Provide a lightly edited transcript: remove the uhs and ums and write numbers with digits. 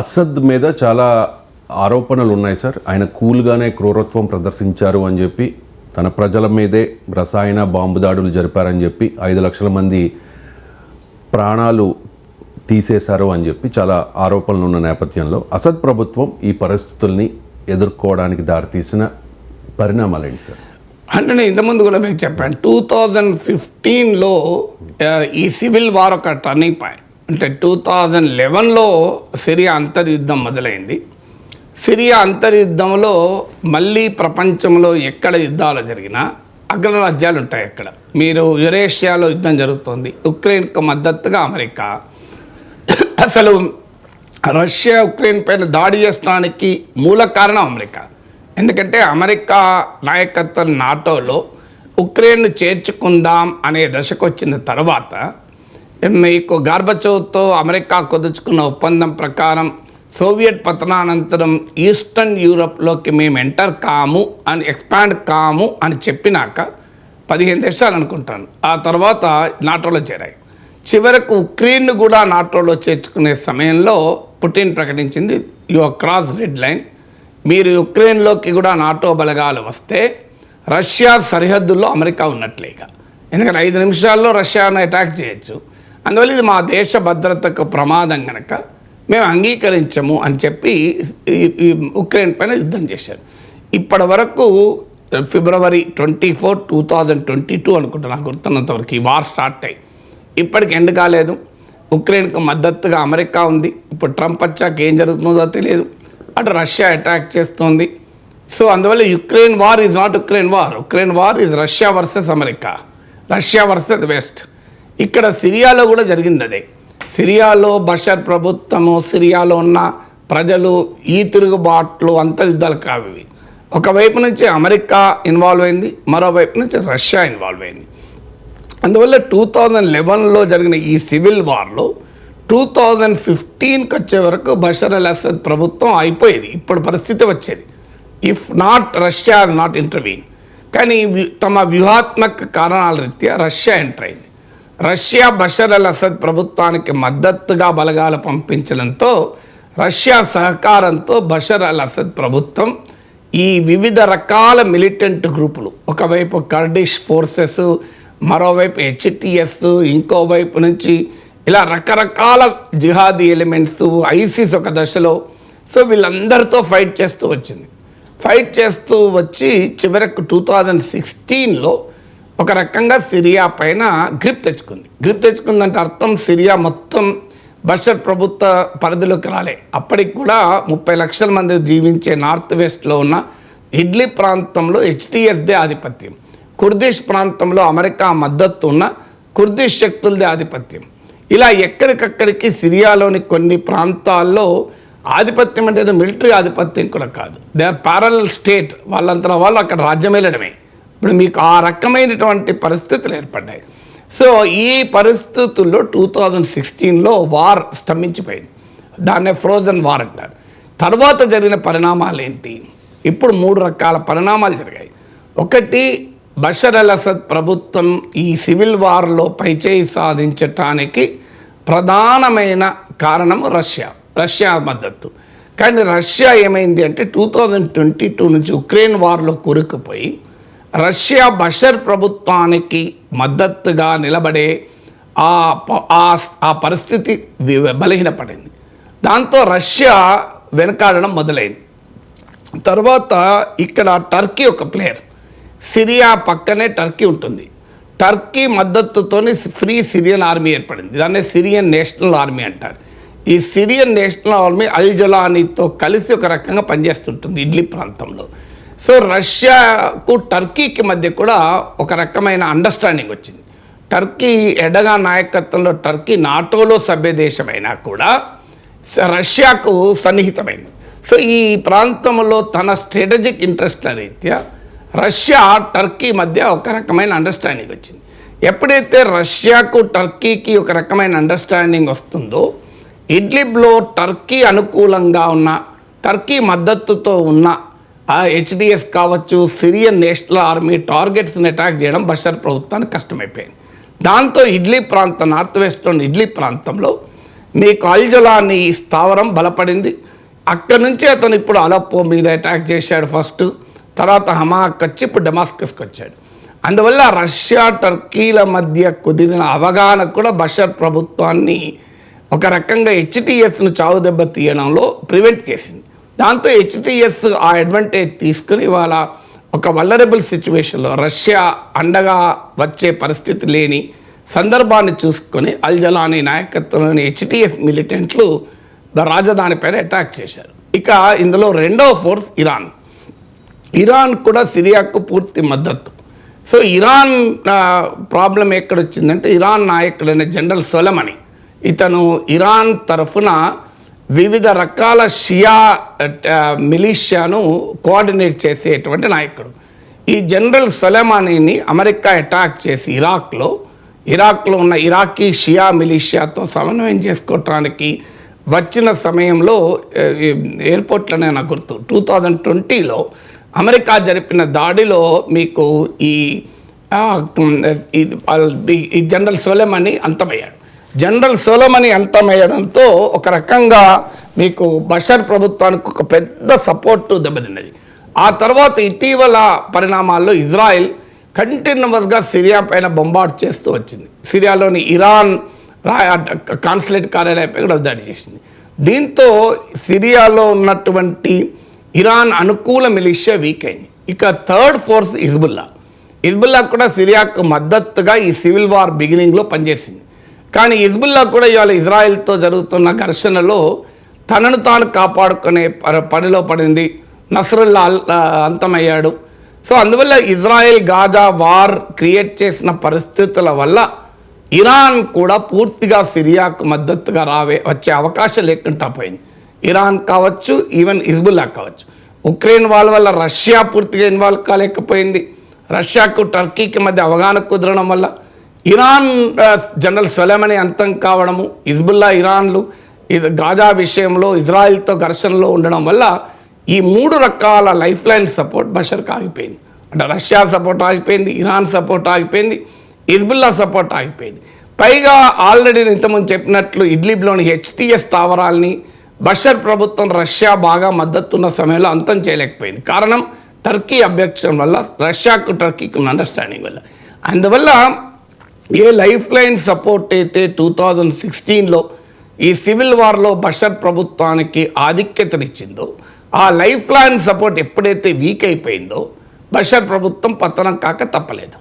అసద్ మీద చాలా ఆరోపణలు ఉన్నాయి సార్. ఆయన కూల్గానే క్రూరత్వం ప్రదర్శించారు అని చెప్పి, తన ప్రజల మీదే రసాయన బాంబు దాడులు జరిపారని చెప్పి 5 లక్షల మంది ప్రాణాలు తీసేశారు అని చెప్పి చాలా ఆరోపణలు ఉన్న నేపథ్యంలో అసద్ ప్రభుత్వం ఈ పరిస్థితుల్ని ఎదుర్కోవడానికి దారితీసిన పరిణామాలు ఏంటి సార్? అంటే నేను ఇంతకుముందు కూడా మీకు చెప్పాను, 2015లో ఈ సివిల్ వార్ ఒక టర్నింగ్ పాయింట్. అంటే 2011లో సిరియా అంతర్యుద్ధం మొదలైంది. సిరియా అంతర్యుద్ధంలో మళ్ళీ ప్రపంచంలో ఎక్కడ యుద్ధాలు జరిగినా అగ్రరాజ్యాలు ఉంటాయి. అక్కడ మీరు యురేషియాలో యుద్ధం జరుగుతుంది, ఉక్రెయిన్కు మద్దతుగా అమెరికా. అసలు రష్యా ఉక్రెయిన్ పైన దాడి చేయడానికి మూల కారణం అమెరికా. ఎందుకంటే అమెరికా నాయకత్వం నాటోలో ఉక్రెయిన్ను చేర్చుకుందాం అనే దశకు వచ్చిన తర్వాత మీకు గార్బచోవ్తో అమెరికా కుదుర్చుకున్న ఒప్పందం ప్రకారం సోవియట్ పతనానంతరం ఈస్టర్న్ యూరప్లోకి మేము ఎంటర్ కాము అని, ఎక్స్పాండ్ కాము అని చెప్పినాక 15 దేశాలు అనుకుంటాను ఆ తర్వాత నాటోలో చేరాయి. చివరకు ఉక్రెయిన్ను కూడా నాటోలో చేర్చుకునే సమయంలో పుటిన్ ప్రకటించింది, యువర్ క్రాస్ రెడ్ లైన్, మీరు ఉక్రెయిన్లోకి కూడా నాటో బలగాలు వస్తే రష్యా సరిహద్దుల్లో అమెరికా ఉన్నట్లేగా. ఎందుకంటే 5 నిమిషాల్లో రష్యాను అటాక్ చేయొచ్చు, అందువల్ల ఇది మా దేశ భద్రతకు ప్రమాదం కనుక మేము అంగీకరించము అని చెప్పి ఉక్రెయిన్ పైన యుద్ధం చేశారు. ఇప్పటి వరకు ఫిబ్రవరి 24, 2022 అనుకుంటా, నాకు గుర్తున్నంతవరకు ఈ వార్ స్టార్ట్ అయ్యి ఇప్పటికి ఎండ్ కాలేదు. ఉక్రెయిన్కు మద్దతుగా అమెరికా ఉంది. ఇప్పుడు ట్రంప్ వచ్చాక ఏం జరుగుతుందో తెలియదు. అటు రష్యా అటాక్ చేస్తుంది. సో అందువల్ల Ukraine war is not Ukraine war. Ukraine war is Russia versus America, Russia versus west. ఇక్కడ సిరియాలో కూడా జరిగింది అదే. సిరియాలో బషర్ ప్రభుత్వము, సిరియాలో ఉన్న ప్రజలు, ఈ తిరుగుబాట్లు అంతర్యుద్ధాలు కావి. ఒకవైపు నుంచి అమెరికా ఇన్వాల్వ్ అయింది, మరోవైపు నుంచి రష్యా ఇన్వాల్వ్ అయింది. అందువల్ల 2011లో జరిగిన ఈ సివిల్ వార్లో 2015కి వచ్చే వరకు బషర్ అల్ అసద్ ప్రభుత్వం అయిపోయేది. ఇప్పుడు పరిస్థితి వచ్చేది if not Russia not intervene. కానీ తమ వ్యూహాత్మక కారణాల రీత్యా రష్యా ఎంటర్ అయింది. రష్యా బషర్ అల్ అసద్ ప్రభుత్వానికి మద్దతుగా బలగాలు పంపించడంతో, రష్యా సహకారంతో బషర్ అల్ అసద్ ప్రభుత్వం ఈ వివిధ రకాల మిలిటెంట్ గ్రూపులు, ఒకవైపు కర్డిష్ ఫోర్సెస్, మరోవైపు హెచ్టిఎస్, ఇంకోవైపు నుంచి ఇలా రకరకాల జిహాదీ ఎలిమెంట్స్, ఐసిస్ ఒక దశలో. సో వీళ్ళందరితో ఫైట్ చేస్తూ వచ్చింది. ఫైట్ చేస్తూ వచ్చి చివరకు 2016లో ఒక రకంగా సిరియా పైన గ్రిప్ తెచ్చుకుంది. గ్రిప్ తెచ్చుకుందంటే అర్థం సిరియా మొత్తం బషర్ ప్రభుత్వ పరిధిలోకి రాలే. అప్పటికి కూడా 30 లక్షల మంది జీవించే నార్త్ వెస్ట్లో ఉన్న ఇడ్లీ ప్రాంతంలో హెచ్టిఎస్దే ఆధిపత్యం, కుర్దిష్ ప్రాంతంలో అమెరికా మద్దతు ఉన్న కుర్దిష్ శక్తులదే ఆధిపత్యం. ఇలా ఎక్కడికక్కడికి సిరియాలోని కొన్ని ప్రాంతాల్లో ఆధిపత్యం అంటే ఏదో మిలిటరీ ఆధిపత్యం కూడా కాదు, దే ఆర్ ప్యారలల్ స్టేట్. వాళ్ళంతా వాళ్ళు అక్కడ రాజ్యం వెళ్ళడమే. ఇప్పుడు మీకు ఆ రకమైనటువంటి పరిస్థితులు ఏర్పడ్డాయి. సో ఈ పరిస్థితుల్లో 2016లో వార్ స్తంభించిపోయింది. దాన్నే ఫ్రోజన్ వార్ అంటారు. తర్వాత జరిగిన పరిణామాలు ఏంటి? ఇప్పుడు 3 రకాల పరిణామాలు జరిగాయి. ఒకటి, బషర్ అల్ అసద్ ప్రభుత్వం ఈ సివిల్ వార్లో పైచేయి సాధించటానికి ప్రధానమైన కారణం రష్యా మద్దతు. కానీ రష్యా ఏమైంది అంటే 2022 నుంచి ఉక్రెయిన్ వార్లో కూరుకుపోయి రష్యా బషర్ ప్రభుత్వానికి మద్దతుగా నిలబడే ఆ పరిస్థితి బలహీనపడింది. దాంతో రష్యా వెనకాడడం మొదలైంది. తర్వాత ఇక్కడ టర్కీ ఒక ప్లేయర్, సిరియా పక్కనే టర్కీ ఉంటుంది. టర్కీ మద్దతుతోని ఫ్రీ సిరియన్ ఆర్మీ ఏర్పడింది. దాన్నే సిరియన్ నేషనల్ ఆర్మీ అంటారు. ఈ సిరియన్ నేషనల్ ఆర్మీ అల్ జలానీతో కలిసి ఒక రకంగా పనిచేస్తుంటుంది ఇడ్లీ ప్రాంతంలో. సో రష్యాకు టర్కీకి మధ్య కూడా ఒక రకమైన అండర్స్టాండింగ్ వచ్చింది. టర్కీ ఎర్డోగాన్ నాయకత్వంలో టర్కీ నాటోలో సభ్య దేశమైనా కూడా రష్యాకు సన్నిహితమైంది. సో ఈ ప్రాంతంలో తన స్ట్రాటజిక్ ఇంట్రెస్ట్ల రీత్యా రష్యా టర్కీ మధ్య ఒక రకమైన అండర్స్టాండింగ్ వచ్చింది. ఎప్పుడైతే రష్యాకు టర్కీకి ఒక రకమైన అండర్స్టాండింగ్ వస్తుందో, ఇడ్లిబ్లో టర్కీ అనుకూలంగా ఉన్న, టర్కీ మద్దతుతో ఉన్న హెచ్డిఎస్ కావచ్చు, సిరియన్ నేషనల్ ఆర్మీ టార్గెట్స్ని అటాక్ చేయడం బషర్ ప్రభుత్వానికి కష్టమైపోయింది. దాంతో ఇడ్లీ ప్రాంతం, నార్త్ వెస్ట్లోని ఇడ్లీ ప్రాంతంలో మీకు అల్జలాని ఈ స్థావరం బలపడింది. అక్కడి నుంచి అతను ఇప్పుడు అలప్పో మీద అటాక్ చేశాడు ఫస్ట్, తర్వాత హమాకి వచ్చి ఇప్పుడు డమాస్కస్కి వచ్చాడు. అందువల్ల రష్యా టర్కీల మధ్య కుదిరిన అవగాహన కూడా బషర్ ప్రభుత్వాన్ని ఒక రకంగా హెచ్టిఎస్ను చావు దెబ్బ తీయడంలో ప్రివెంట్ చేసింది. దాంతో హెచ్టిఎస్ ఆ అడ్వాంటేజ్ తీసుకుని ఇవాళ ఒక వల్నరబుల్ సిచ్యువేషన్లో రష్యా అండగా వచ్చే పరిస్థితి లేని సందర్భాన్ని చూసుకొని అల్జలానీ నాయకత్వంలోని హెచ్టిఎస్ మిలిటెంట్లు రాజధానిపైన అటాక్ చేశారు. ఇక ఇందులో రెండవ ఫోర్స్ ఇరాన్ కూడా సిరియాకు పూర్తి మద్దతు. సో ఇరాన్ ప్రాబ్లం ఎక్కడొచ్చిందంటే ఇరాన్ నాయకుడైన జనరల్ సొలమనీ, ఇతను ఇరాన్ తరఫున వివిధ రకాల షియా మిలిషియాను కోఆర్డినేట్ చేసేటువంటి నాయకుడు. ఈ జనరల్ సొలమానీని అమెరికా అటాక్ చేసి ఇరాక్లో ఉన్న ఇరాకీ షియా మిలిషియాతో సమన్వయం చేసుకోవటానికి వచ్చిన సమయంలో ఎయిర్పోర్ట్లోనే నాకు గుర్తు 2020లో అమెరికా జరిపిన దాడిలో మీకు ఈ జనరల్ సొలమానీ అంతమయ్యాడు. జనరల్ సొలమానీ అంతమయ్యడంతో ఒక రకంగా మీకు బషర్ ప్రభుత్వానికి ఒక పెద్ద సపోర్టు దెబ్బతిన్నది. ఆ తర్వాత ఇటీవల పరిణామాల్లో ఇజ్రాయెల్ కంటిన్యూస్గా సిరియా పైన బొంబార్డ్ చేస్తూ వచ్చింది. సిరియాలోని ఇరాన్ కాన్సులేట్ కార్యాలయంపై కూడా దాడి చేసింది. దీంతో సిరియాలో ఉన్నటువంటి ఇరాన్ అనుకూల మిలిషియా వీక్ అయింది. ఇక థర్డ్ ఫోర్స్ హిజ్బుల్లా కూడా సిరియాకు మద్దతుగా ఈ సివిల్ వార్ బిగినింగ్లో పనిచేసింది. కానీ హిజ్బుల్లా కూడా ఇవాళ ఇజ్రాయెల్తో జరుగుతున్న ఘర్షణలో తనను తాను కాపాడుకునే పనిలో పడింది. నస్రుల్లా అంతమయ్యాడు. సో అందువల్ల ఇజ్రాయెల్ గాజా వార్ క్రియేట్ చేసిన పరిస్థితుల వల్ల ఇరాన్ కూడా పూర్తిగా సిరియాకు మద్దతుగా వచ్చే అవకాశం లేకుండా పోయింది. ఇరాన్ కావచ్చు, ఈవెన్ హిజ్బుల్లా కావచ్చు. ఉక్రెయిన్ వాళ్ళ వల్ల రష్యా పూర్తిగా ఇన్వాల్వ్ కాలేకపోయింది. రష్యాకు టర్కీకి మధ్య అవగాహన కుదరడం వల్ల ఇరాన్ జనరల్ సొలైమనీ అంతం కావడము, హిజ్బుల్లా ఇరాన్లు గాజా విషయంలో ఇజ్రాయెల్తో ఘర్షణలో ఉండడం వల్ల ఈ 3 రకాల లైఫ్ లైన్ సపోర్ట్ బషర్కి ఆగిపోయింది. అంటే రష్యా సపోర్ట్ ఆగిపోయింది, ఇరాన్ సపోర్ట్ ఆగిపోయింది, హిజ్బుల్లా సపోర్ట్ ఆగిపోయింది. పైగా ఆల్రెడీ ఇంతకుముందు చెప్పినట్లు ఇడ్లిబ్లోని హెచ్టిఎస్ స్థావరాల్ని బషర్ ప్రభుత్వం రష్యా బాగా మద్దతున్న సమయంలో అంతం చేయలేకపోయింది. కారణం టర్కీ అభ్యక్షం వల్ల, రష్యాకు టర్కీకి ఉన్న అండర్స్టాండింగ్ వల్ల. అందువల్ల ఏ లైఫ్ లైన్ సపోర్ట్ అయితే 2016లో ఈ సివిల్ వార్లో బషర్ ప్రభుత్వానికి ఆధిక్యతనిచ్చిందో, ఆ లైఫ్ లైన్ సపోర్ట్ ఎప్పుడైతే వీక్ అయిపోయిందో బషర్ ప్రభుత్వం పతనం కాక తప్పలేదు.